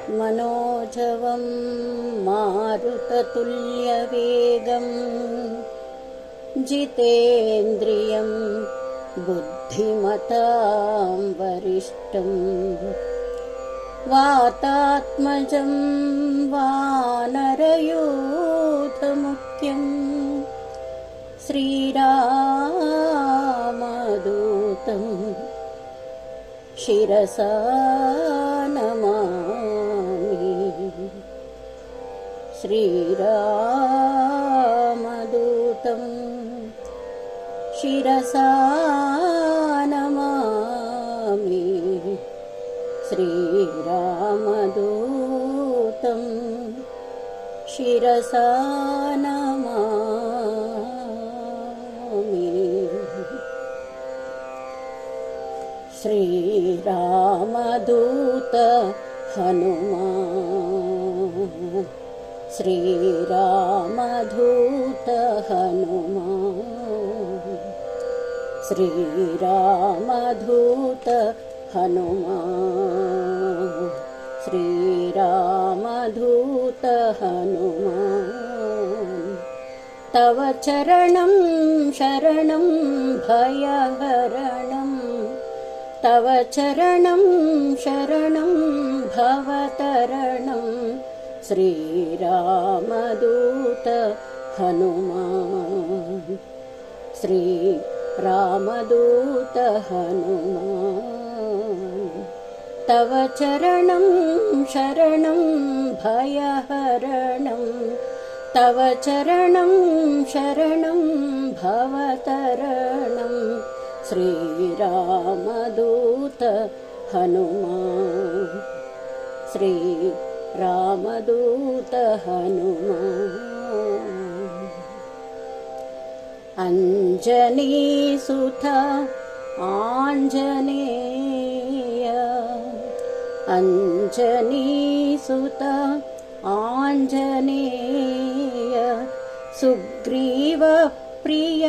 मनोजवं मारुततुल्यवेगं जितेन्द्रियं बुद्धिमतां वरिष्ठं वातात्मजं वानरयूथमुख्यं श्रीरामदूतं शिरसा नमामि। श्रीरामदूतं शिरसा नमामि। श्रीरामदूतं शिरसा नमामि। श्रीरामदूत हनुमान्, श्रीरामदूत हनुमान्, श्रीरामदूत हनुमान्, श्रीरामदूत हनुमान्। तव चरणं शरणं भयहरणं, तव चरणं शरणं भवतरणं। श्रीरामदूत हनुमान्, श्रीरामदूत हनुमान्। तव चरणं शरणं भयहरणं, तव चरणं शरणं भवतरणं। श्रीरामदूत हनुमान्, श्रीरामदूत हनुमान्। अञ्जनीसुत आञ्जनेय, अञ्जनीसुत आञ्जनेय। सुग्रीवप्रिय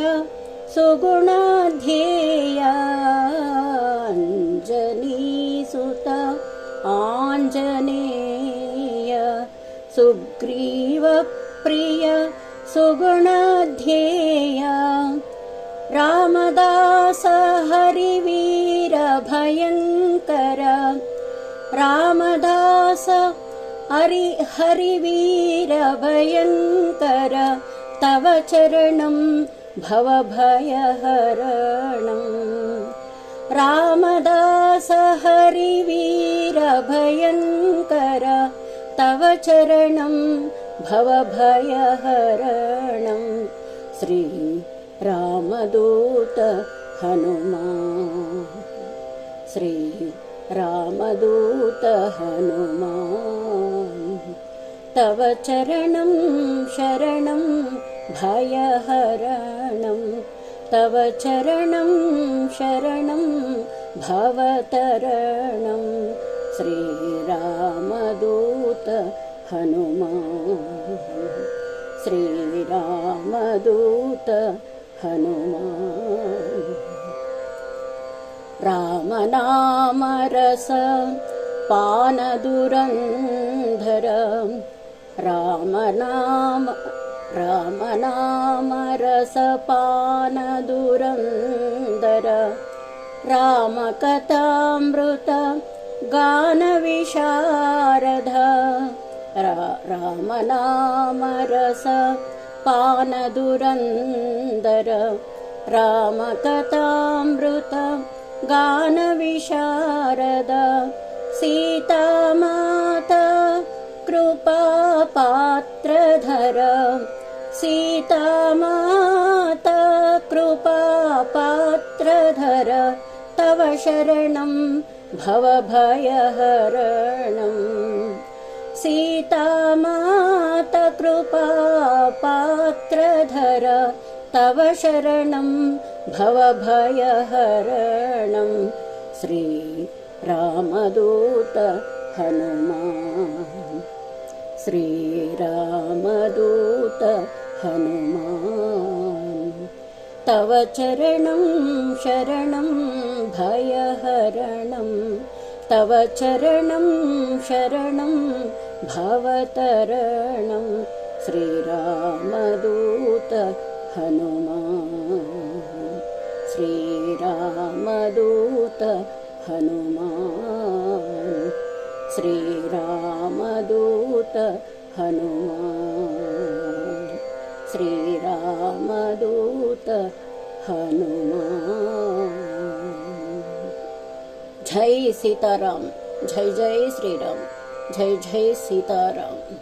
सुगुणध्येय, अञ्जनीसुत आञ्जनेय। सुग्रीवप्रिय सुगुणध्येय। रामदास हरिवीर भयङ्कर, रामदास हरिवीर भयङ्कर। तव चरणं भवभयहरणं, रामदास हरिवीर भयङ्कर। तव चरणं भवभयहरणं। श्रीरामदूत हनुमान्, श्रीरामदूत हनुमान्। तव चरणं शरणं भयहरणं, तव चरणं शरणं भवतरणं। श्रीरामदूत हनुमान्, श्रीरामदूत हनुमान्। रामनामरस पानदुरन्धर, रामनामरस पानदुरन्धर। रामकथामृत गानविशारद, रामनामरस पानदुरन्धर। रामकथामृत गानविशारद। सीतामाता कृपापात्रधर, सीतामाता कृपापात्रधर। तव शरणं भवभयहरणं, सीतामाता कृपापात्रधर। तव शरणं भवभयहरणं। श्रीरामदूत हनुमान्, श्रीरामदूत हनुमान्। तव चरणं शरणं भयहरणं, तव चरणं शरणं भवतरणं श्रीरामदूत हनुमान् श्रीरामदूत हनुमान् श्रीरामदूत हनुमान् श्रीरामदूत हनुमान्। जय सीताराम, जय जय श्रीराम, जय जय सीताराम।